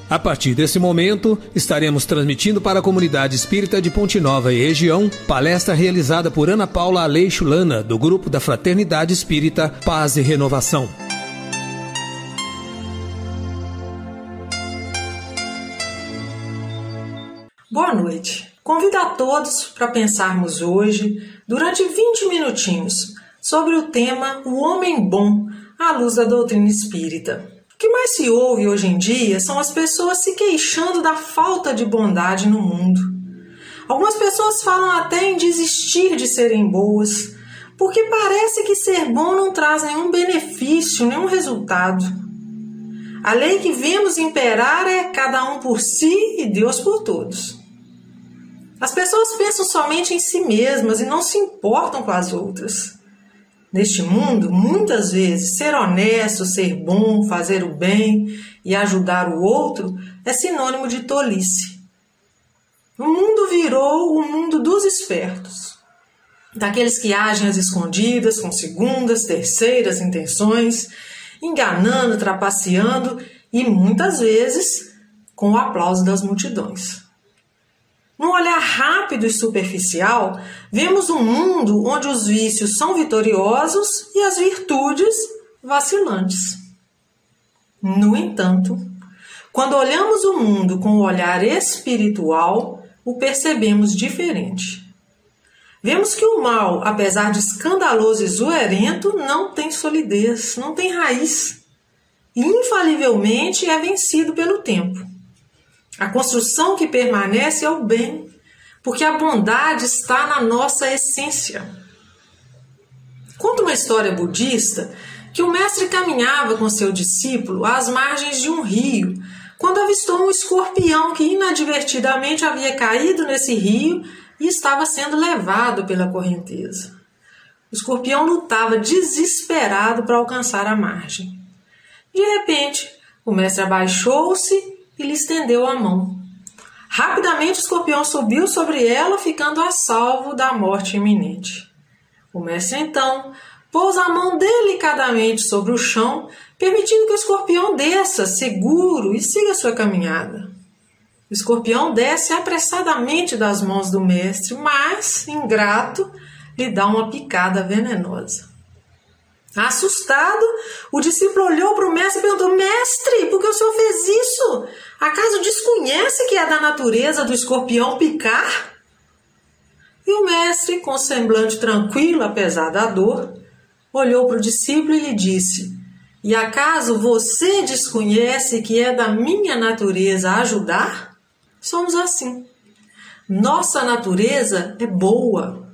A partir desse momento, estaremos transmitindo para a comunidade espírita de Ponte Nova e região, palestra realizada por Ana Paula Aleixo Lana, do grupo da Fraternidade Espírita Paz e Renovação. Boa noite. Convido a todos para pensarmos hoje, durante 20 minutinhos, sobre o tema O Homem Bom, à luz da doutrina espírita. O que mais se ouve hoje em dia são as pessoas se queixando da falta de bondade no mundo. Algumas pessoas falam até em desistir de serem boas, porque parece que ser bom não traz nenhum benefício, nenhum resultado. A lei que vemos imperar é cada um por si e Deus por todos. As pessoas pensam somente em si mesmas e não se importam com as outras. Neste mundo, muitas vezes, ser honesto, ser bom, fazer o bem e ajudar o outro é sinônimo de tolice. O mundo virou o mundo dos espertos, daqueles que agem às escondidas, com segundas, terceiras intenções, enganando, trapaceando e, muitas vezes, com o aplauso das multidões. Num olhar rápido e superficial, vemos um mundo onde os vícios são vitoriosos e as virtudes vacilantes. No entanto, quando olhamos o mundo com o olhar espiritual, o percebemos diferente. Vemos que o mal, apesar de escandaloso e zoerento, não tem solidez, não tem raiz. E, infalivelmente, é vencido pelo tempo. A construção que permanece é o bem, porque a bondade está na nossa essência. Conta uma história budista que o mestre caminhava com seu discípulo às margens de um rio, quando avistou um escorpião que inadvertidamente havia caído nesse rio e estava sendo levado pela correnteza. O escorpião lutava desesperado para alcançar a margem. De repente, o mestre abaixou-se e lhe estendeu a mão. Rapidamente o escorpião subiu sobre ela, ficando a salvo da morte iminente. O mestre então pôs a mão delicadamente sobre o chão, permitindo que o escorpião desça seguro e siga sua caminhada. O escorpião desce apressadamente das mãos do mestre, mas, ingrato, lhe dá uma picada venenosa. Assustado, o discípulo olhou para o mestre e perguntou: Mestre, por que o senhor fez isso? Acaso desconhece que é da natureza do escorpião picar? E o mestre, com semblante tranquilo, apesar da dor, olhou para o discípulo e lhe disse: E acaso você desconhece que é da minha natureza ajudar? Somos assim. Nossa natureza é boa.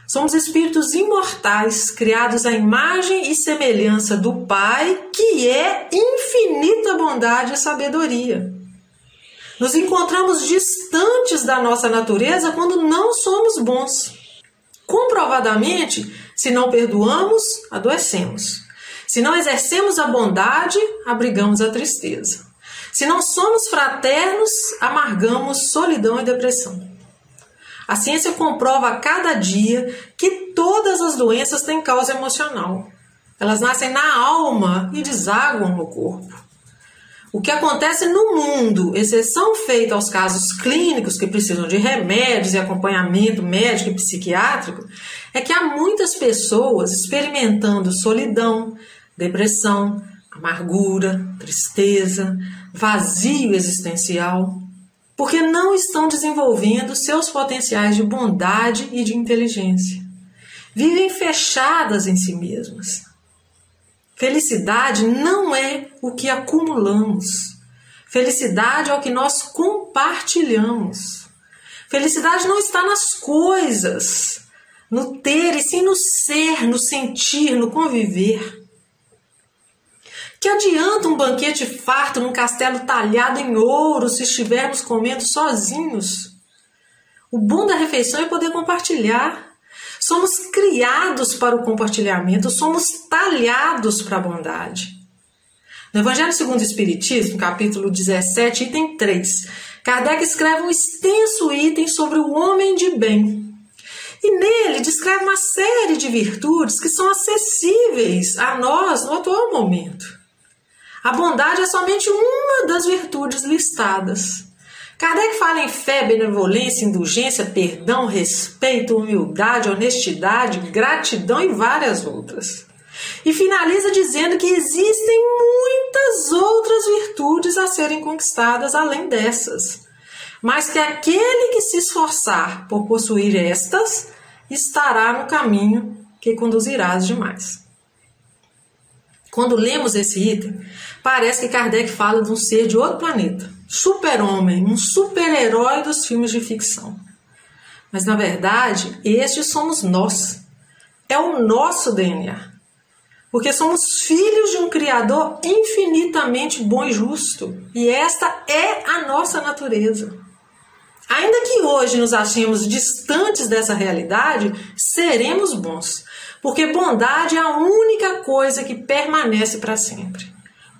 Somos espíritos imortais, criados à imagem e semelhança do Pai, que é infinita bondade e sabedoria. Nos encontramos distantes da nossa natureza quando não somos bons. Comprovadamente, se não perdoamos, adoecemos. Se não exercemos a bondade, abrigamos a tristeza. Se não somos fraternos, amargamos solidão e depressão. A ciência comprova a cada dia que todas as doenças têm causa emocional. Elas nascem na alma e desaguam no corpo. O que acontece no mundo, exceção feita aos casos clínicos que precisam de remédios e acompanhamento médico e psiquiátrico, é que há muitas pessoas experimentando solidão, depressão, amargura, tristeza, vazio existencial, porque não estão desenvolvendo seus potenciais de bondade e de inteligência. Vivem fechadas em si mesmas. Felicidade não é o que acumulamos. Felicidade é o que nós compartilhamos. Felicidade não está nas coisas, no ter, e sim no ser, no sentir, no conviver. Que adianta um banquete farto num castelo talhado em ouro se estivermos comendo sozinhos? O bom da refeição é poder compartilhar. Somos criados para o compartilhamento, somos talhados para a bondade. No Evangelho segundo o Espiritismo, capítulo 17, item 3, Kardec escreve um extenso item sobre o homem de bem. E nele descreve uma série de virtudes que são acessíveis a nós no atual momento. A bondade é somente uma das virtudes listadas. Kardec fala em fé, benevolência, indulgência, perdão, respeito, humildade, honestidade, gratidão e várias outras. E finaliza dizendo que existem muitas outras virtudes a serem conquistadas além dessas, mas que aquele que se esforçar por possuir estas estará no caminho que conduzirá às demais. Quando lemos esse item, parece que Kardec fala de um ser de outro planeta, super-homem, um super-herói dos filmes de ficção. Mas, na verdade, estes somos nós. É o nosso DNA. Porque somos filhos de um Criador infinitamente bom e justo. E esta é a nossa natureza. Ainda que hoje nos achemos distantes dessa realidade, seremos bons. Porque bondade é a única coisa que permanece para sempre.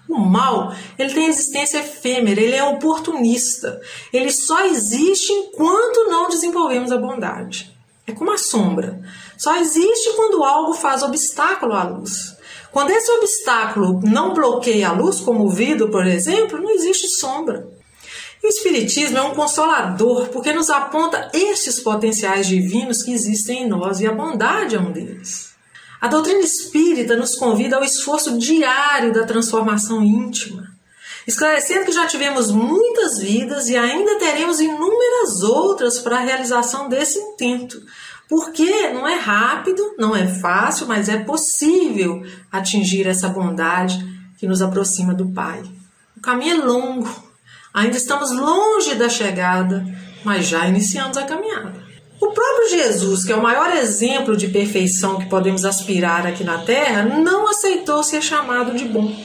O mal, ele tem existência efêmera, ele é oportunista. Ele só existe enquanto não desenvolvemos a bondade. É como a sombra. Só existe quando algo faz obstáculo à luz. Quando esse obstáculo não bloqueia a luz, como o vidro, por exemplo, não existe sombra. E o Espiritismo é um consolador, porque nos aponta estes potenciais divinos que existem em nós, e a bondade é um deles. A doutrina espírita nos convida ao esforço diário da transformação íntima, esclarecendo que já tivemos muitas vidas e ainda teremos inúmeras outras para a realização desse intento, porque não é rápido, não é fácil, mas é possível atingir essa bondade que nos aproxima do Pai. O caminho é longo, ainda estamos longe da chegada, mas já iniciamos a caminhada. O próprio Jesus, que é o maior exemplo de perfeição que podemos aspirar aqui na Terra, não aceitou ser chamado de bom.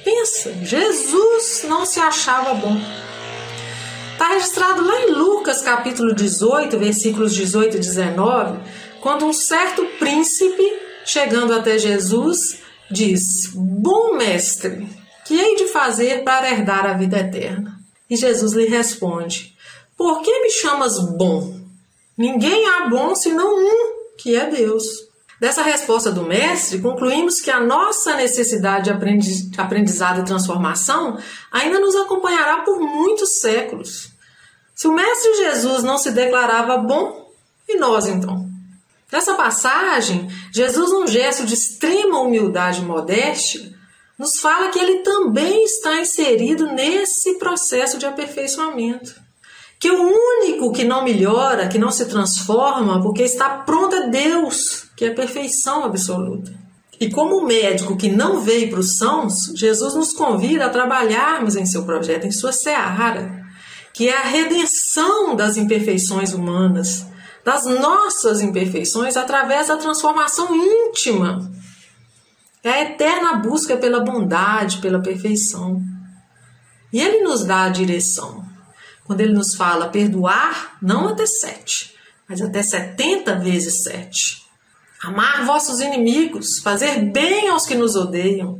Pensa, Jesus não se achava bom. Está registrado lá em Lucas, capítulo 18, versículos 18 e 19, quando um certo príncipe, chegando até Jesus, diz: "Bom mestre, que hei de fazer para herdar a vida eterna?" E Jesus lhe responde: "Por que me chamas bom? Ninguém há bom senão um, que é Deus." Dessa resposta do mestre, concluímos que a nossa necessidade de aprendizado e transformação ainda nos acompanhará por muitos séculos. Se o mestre Jesus não se declarava bom, e nós então? Nessa passagem, Jesus, num gesto de extrema humildade e modéstia, nos fala que ele também está inserido nesse processo de aperfeiçoamento. Que o único que não melhora, que não se transforma, porque está pronto é Deus, que é a perfeição absoluta. E como médico que não veio para os sãos, Jesus nos convida a trabalharmos em seu projeto, em sua seara, que é a redenção das imperfeições humanas, das nossas imperfeições, através da transformação íntima. É a eterna busca pela bondade, pela perfeição. E ele nos dá a direção. Quando ele nos fala perdoar, não até 7, mas até 70 vezes 7. Amar vossos inimigos, fazer bem aos que nos odeiam,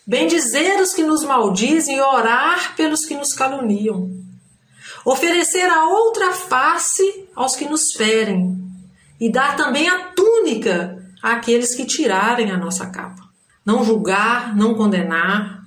bendizer os que nos maldizem e orar pelos que nos caluniam. Oferecer a outra face aos que nos ferem e dar também a túnica àqueles que tirarem a nossa capa. Não julgar, não condenar,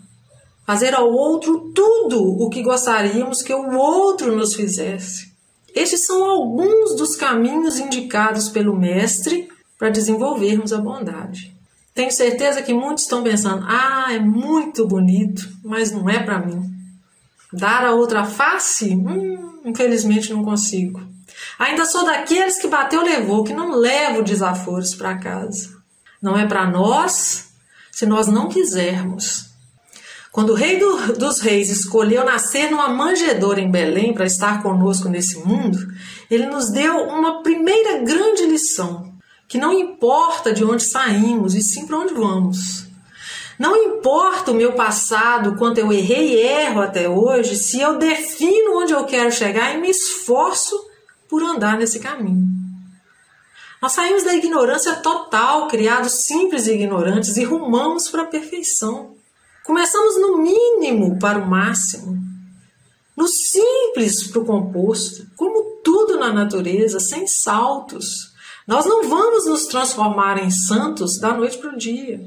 fazer ao outro tudo o que gostaríamos que o outro nos fizesse. Estes são alguns dos caminhos indicados pelo Mestre para desenvolvermos a bondade. Tenho certeza que muitos estão pensando: é muito bonito, mas não é para mim. Dar a outra face? Infelizmente não consigo. Ainda sou daqueles que bateu, levou, que não levo desaforos para casa. Não é para nós, se nós não quisermos. Quando o Rei dos Reis escolheu nascer numa manjedoura em Belém para estar conosco nesse mundo, ele nos deu uma primeira grande lição, que não importa de onde saímos, e sim para onde vamos. Não importa o meu passado, quanto eu errei e erro até hoje, se eu defino onde eu quero chegar e me esforço por andar nesse caminho. Nós saímos da ignorância total, criados simples e ignorantes, e rumamos para a perfeição. Começamos no mínimo para o máximo, no simples para o composto, como tudo na natureza, sem saltos. Nós não vamos nos transformar em santos da noite para o dia.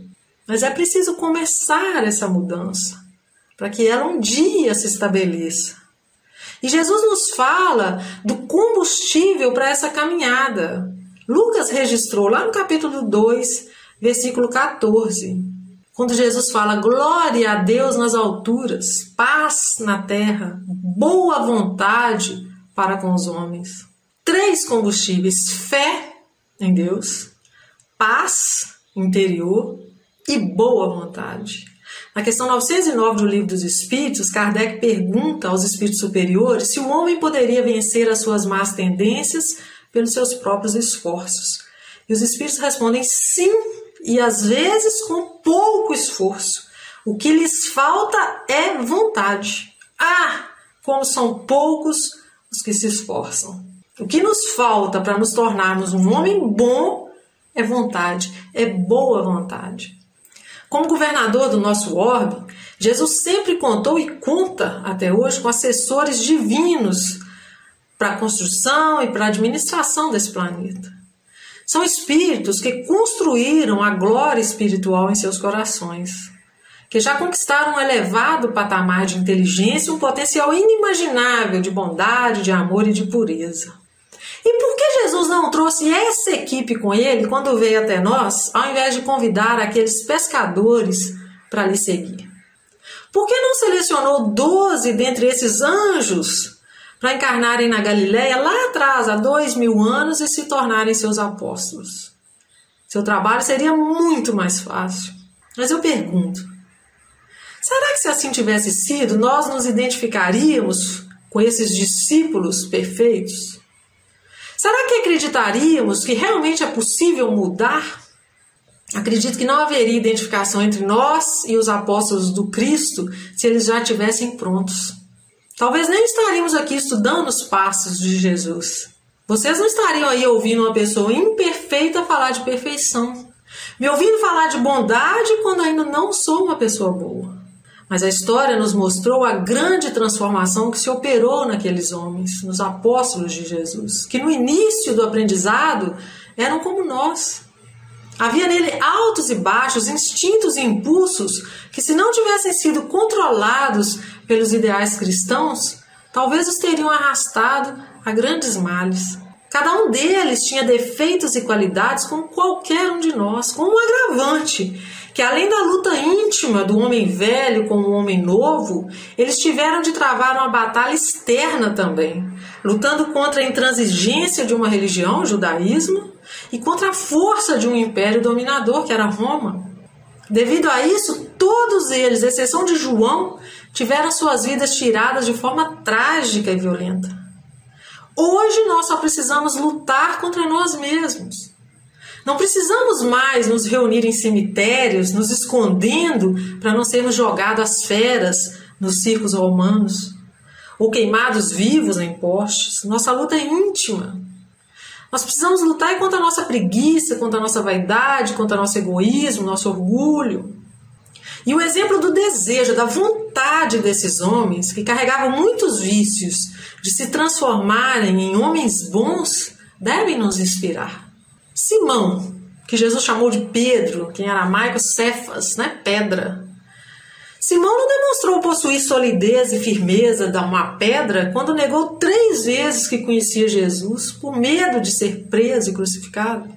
Mas é preciso começar essa mudança para que ela um dia se estabeleça. E Jesus nos fala do combustível para essa caminhada. Lucas registrou lá no capítulo 2, versículo 14, quando Jesus fala: glória a Deus nas alturas, paz na terra, boa vontade para com os homens. 3 combustíveis: fé em Deus, paz interior e boa vontade. Na questão 909 do Livro dos Espíritos, Kardec pergunta aos espíritos superiores se o homem poderia vencer as suas más tendências pelos seus próprios esforços. E os espíritos respondem sim, e às vezes com pouco esforço. O que lhes falta é vontade. Como são poucos os que se esforçam. O que nos falta para nos tornarmos um homem bom é vontade, é boa vontade. Como governador do nosso orbe, Jesus sempre contou e conta até hoje com assessores divinos para a construção e para a administração desse planeta. São espíritos que construíram a glória espiritual em seus corações, que já conquistaram um elevado patamar de inteligência e um potencial inimaginável de bondade, de amor e de pureza. E por que Jesus não trouxe essa equipe com ele quando veio até nós, ao invés de convidar aqueles pescadores para lhe seguir? Por que não selecionou 12 dentre esses anjos para encarnarem na Galileia lá atrás, há 2000 anos, e se tornarem seus apóstolos? Seu trabalho seria muito mais fácil. Mas eu pergunto, será que se assim tivesse sido, nós nos identificaríamos com esses discípulos perfeitos? Será que acreditaríamos que realmente é possível mudar? Acredito que não haveria identificação entre nós e os apóstolos do Cristo se eles já estivessem prontos. Talvez nem estaríamos aqui estudando os passos de Jesus. Vocês não estariam aí ouvindo uma pessoa imperfeita falar de perfeição, me ouvindo falar de bondade quando ainda não sou uma pessoa boa. Mas a história nos mostrou a grande transformação que se operou naqueles homens, nos apóstolos de Jesus, que no início do aprendizado eram como nós. Havia nele altos e baixos, instintos e impulsos que, se não tivessem sido controlados pelos ideais cristãos, talvez os teriam arrastado a grandes males. Cada um deles tinha defeitos e qualidades como qualquer um de nós, com um agravante, que além da luta íntima do homem velho com o homem novo, eles tiveram de travar uma batalha externa também, lutando contra a intransigência de uma religião, o judaísmo, e contra a força de um império dominador, que era Roma. Devido a isso, todos eles, à exceção de João, tiveram suas vidas tiradas de forma trágica e violenta. Hoje nós só precisamos lutar contra nós mesmos. Não precisamos mais nos reunir em cemitérios, nos escondendo para não sermos jogados às feras nos circos romanos, ou queimados vivos em postes. Nossa luta é íntima. Nós precisamos lutar contra a nossa preguiça, contra a nossa vaidade, contra o nosso egoísmo, nosso orgulho. E o exemplo do desejo, da vontade desses homens, que carregavam muitos vícios, de se transformarem em homens bons, devem nos inspirar. Simão, que Jesus chamou de Pedro, que em aramaico Cefas, pedra. Simão não demonstrou possuir solidez e firmeza de uma pedra quando negou 3 vezes que conhecia Jesus por medo de ser preso e crucificado.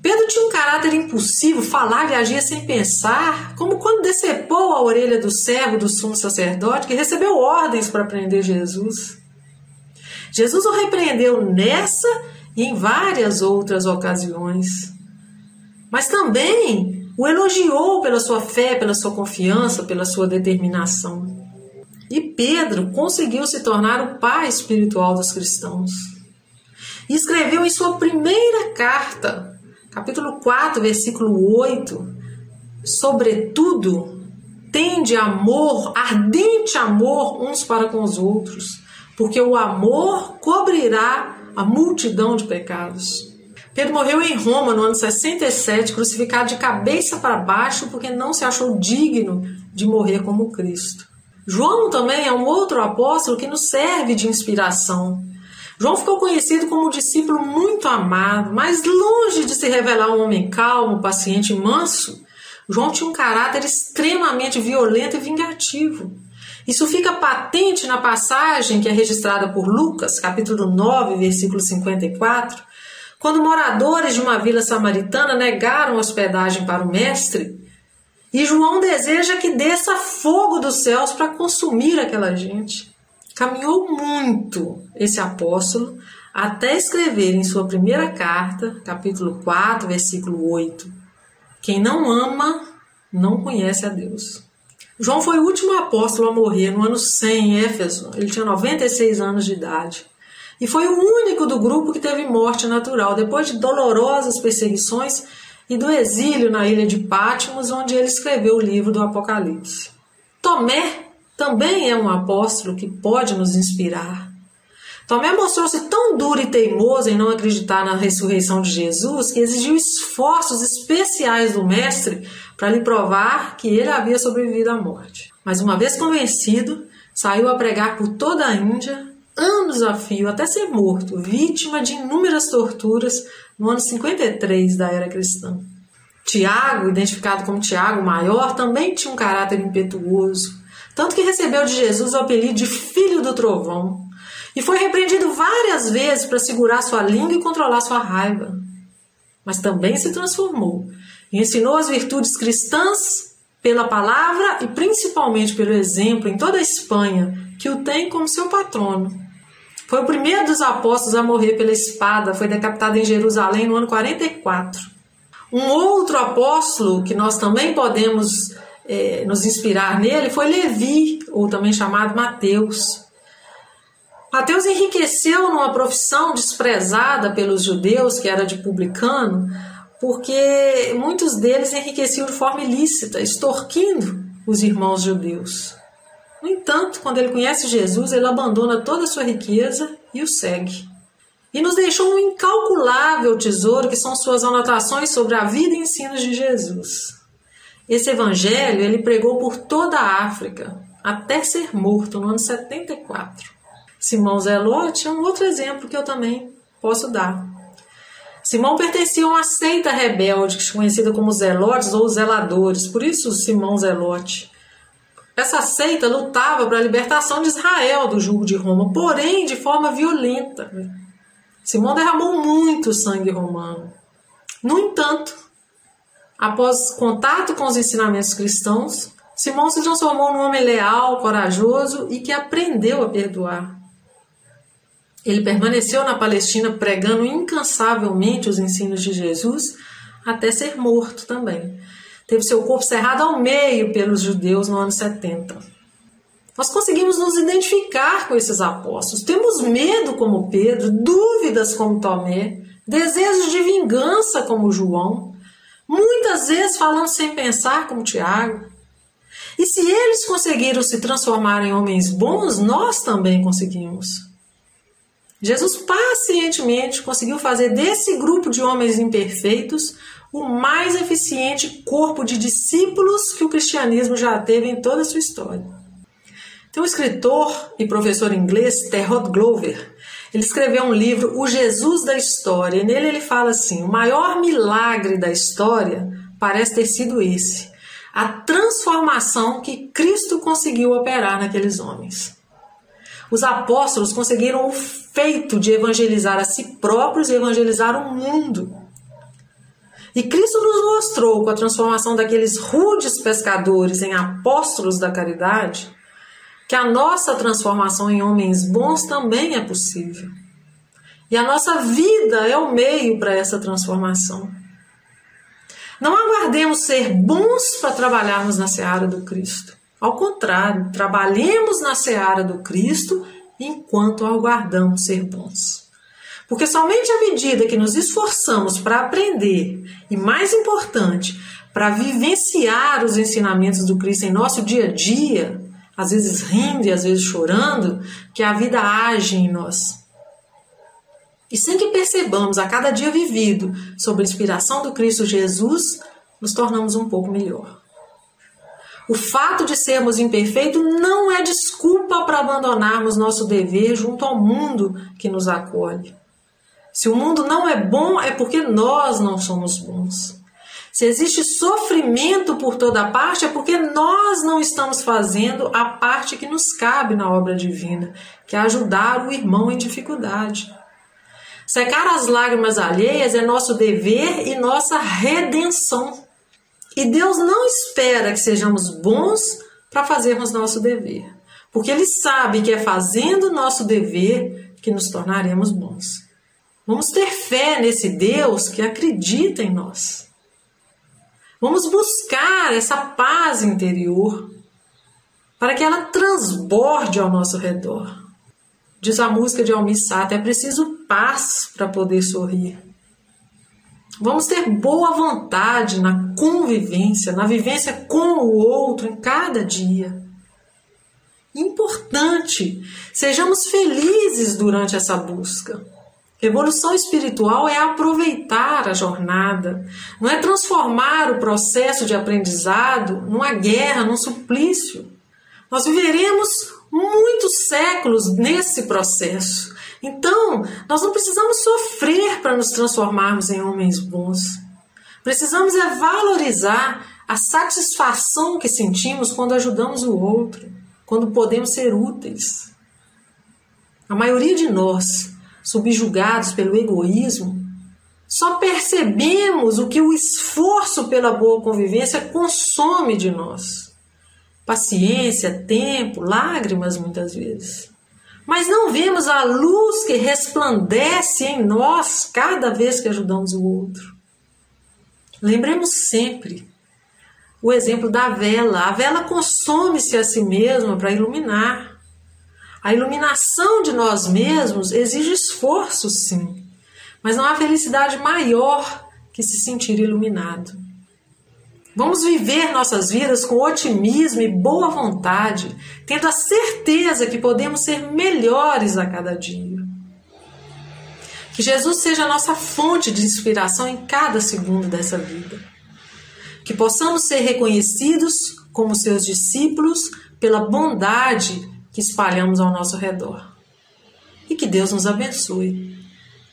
Pedro tinha um caráter impulsivo, falava e agia sem pensar, como quando decepou a orelha do servo do sumo sacerdote que recebeu ordens para prender Jesus. Jesus o repreendeu nessa e em várias outras ocasiões, mas também o elogiou pela sua fé, pela sua confiança, pela sua determinação. E Pedro conseguiu se tornar o pai espiritual dos cristãos. E escreveu em sua primeira carta, capítulo 4, versículo 8, sobretudo, tende amor, ardente amor uns para com os outros, porque o amor cobrirá a multidão de pecados. Pedro morreu em Roma no ano 67, crucificado de cabeça para baixo, porque não se achou digno de morrer como Cristo. João também é um outro apóstolo que nos serve de inspiração. João ficou conhecido como um discípulo muito amado, mas longe de se revelar um homem calmo, paciente e manso, João tinha um caráter extremamente violento e vingativo. Isso fica patente na passagem que é registrada por Lucas, capítulo 9, versículo 54, quando moradores de uma vila samaritana negaram hospedagem para o mestre, e João deseja que desça fogo dos céus para consumir aquela gente. Caminhou muito esse apóstolo até escrever em sua primeira carta, capítulo 4, versículo 8, quem não ama não conhece a Deus. João foi o último apóstolo a morrer no ano 100 em Éfeso. Ele tinha 96 anos de idade. E foi o único do grupo que teve morte natural, depois de dolorosas perseguições e do exílio na ilha de Patmos, onde ele escreveu o livro do Apocalipse. Tomé também é um apóstolo que pode nos inspirar. Tomé mostrou-se tão duro e teimoso em não acreditar na ressurreição de Jesus que exigiu esforços especiais do mestre para lhe provar que ele havia sobrevivido à morte. Mas uma vez convencido, saiu a pregar por toda a Índia, anos a fio, até ser morto, vítima de inúmeras torturas no ano 53 da era cristã. Tiago, identificado como Tiago Maior, também tinha um caráter impetuoso, tanto que recebeu de Jesus o apelido de Filho do Trovão, e foi repreendido várias vezes para segurar sua língua e controlar sua raiva. Mas também se transformou e ensinou as virtudes cristãs pela palavra e principalmente pelo exemplo em toda a Espanha, que o tem como seu patrono. Foi o primeiro dos apóstolos a morrer pela espada, foi decapitado em Jerusalém no ano 44. Um outro apóstolo que nós também podemos nos inspirar nele foi Levi, ou também chamado Mateus. Mateus enriqueceu numa profissão desprezada pelos judeus, que era de publicano, porque muitos deles enriqueciam de forma ilícita, extorquindo os irmãos judeus. No entanto, quando ele conhece Jesus, ele abandona toda a sua riqueza e o segue. E nos deixou um incalculável tesouro, que são suas anotações sobre a vida e ensinos de Jesus. Esse evangelho ele pregou por toda a África, até ser morto no ano 74. Simão Zelote é um outro exemplo que eu também posso dar. Simão pertencia a uma seita rebelde, conhecida como Zelotes ou Zeladores, por isso Simão Zelote. Essa seita lutava para a libertação de Israel do jugo de Roma, porém de forma violenta. Simão derramou muito sangue romano. No entanto, após contato com os ensinamentos cristãos, Simão se transformou num homem leal, corajoso e que aprendeu a perdoar. Ele permaneceu na Palestina pregando incansavelmente os ensinos de Jesus até ser morto também. Teve seu corpo cerrado ao meio pelos judeus no ano 70. Nós conseguimos nos identificar com esses apóstolos. Temos medo como Pedro, dúvidas como Tomé, desejos de vingança como João. Muitas vezes falamos sem pensar como Tiago. E se eles conseguiram se transformar em homens bons, nós também conseguimos. Jesus pacientemente conseguiu fazer desse grupo de homens imperfeitos o mais eficiente corpo de discípulos que o cristianismo já teve em toda a sua história. Tem um escritor e professor inglês, Terrod Glover. Ele escreveu um livro, O Jesus da História, e nele ele fala assim: o maior milagre da história parece ter sido esse, a transformação que Cristo conseguiu operar naqueles homens. Os apóstolos conseguiram o feito de evangelizar a si próprios e evangelizar o mundo. E Cristo nos mostrou, com a transformação daqueles rudes pescadores em apóstolos da caridade, que a nossa transformação em homens bons também é possível. E a nossa vida é o meio para essa transformação. Não aguardemos ser bons para trabalharmos na seara do Cristo. Ao contrário, trabalhemos na seara do Cristo enquanto aguardamos ser bons. Porque somente à medida que nos esforçamos para aprender e, mais importante, para vivenciar os ensinamentos do Cristo em nosso dia a dia, às vezes rindo e às vezes chorando, que a vida age em nós. E sem que percebamos a cada dia vivido sob a inspiração do Cristo Jesus, nos tornamos um pouco melhor. O fato de sermos imperfeitos não é desculpa para abandonarmos nosso dever junto ao mundo que nos acolhe. Se o mundo não é bom, é porque nós não somos bons. Se existe sofrimento por toda parte, é porque nós não estamos fazendo a parte que nos cabe na obra divina, que é ajudar o irmão em dificuldade. Secar as lágrimas alheias é nosso dever e nossa redenção. E Deus não espera que sejamos bons para fazermos nosso dever, porque Ele sabe que é fazendo nosso dever que nos tornaremos bons. Vamos ter fé nesse Deus que acredita em nós. Vamos buscar essa paz interior para que ela transborde ao nosso redor. Diz a música de Almir Sater, é preciso paz para poder sorrir. Vamos ter boa vontade na convivência, na vivência com o outro em cada dia. Importante, sejamos felizes durante essa busca. Evolução espiritual é aproveitar a jornada, não é transformar o processo de aprendizado numa guerra, num suplício. Nós viveremos muitos séculos nesse processo. Então, nós não precisamos sofrer para nos transformarmos em homens bons. Precisamos valorizar a satisfação que sentimos quando ajudamos o outro, quando podemos ser úteis. A maioria de nós, subjugados pelo egoísmo, só percebemos o que o esforço pela boa convivência consome de nós. Paciência, tempo, lágrimas muitas vezes. Mas não vemos a luz que resplandece em nós cada vez que ajudamos o outro. Lembremos sempre o exemplo da vela. A vela consome-se a si mesma para iluminar. A iluminação de nós mesmos exige esforço, sim, mas não há felicidade maior que se sentir iluminado. Vamos viver nossas vidas com otimismo e boa vontade, tendo a certeza que podemos ser melhores a cada dia. Que Jesus seja a nossa fonte de inspiração em cada segundo dessa vida. Que possamos ser reconhecidos como seus discípulos pela bondade que espalhamos ao nosso redor. E que Deus nos abençoe.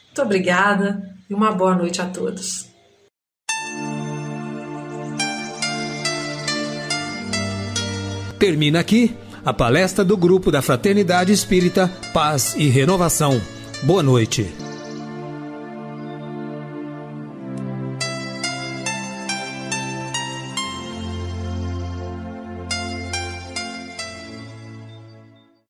Muito obrigada e uma boa noite a todos. Termina aqui a palestra do Grupo da Fraternidade Espírita Paz e Renovação. Boa noite.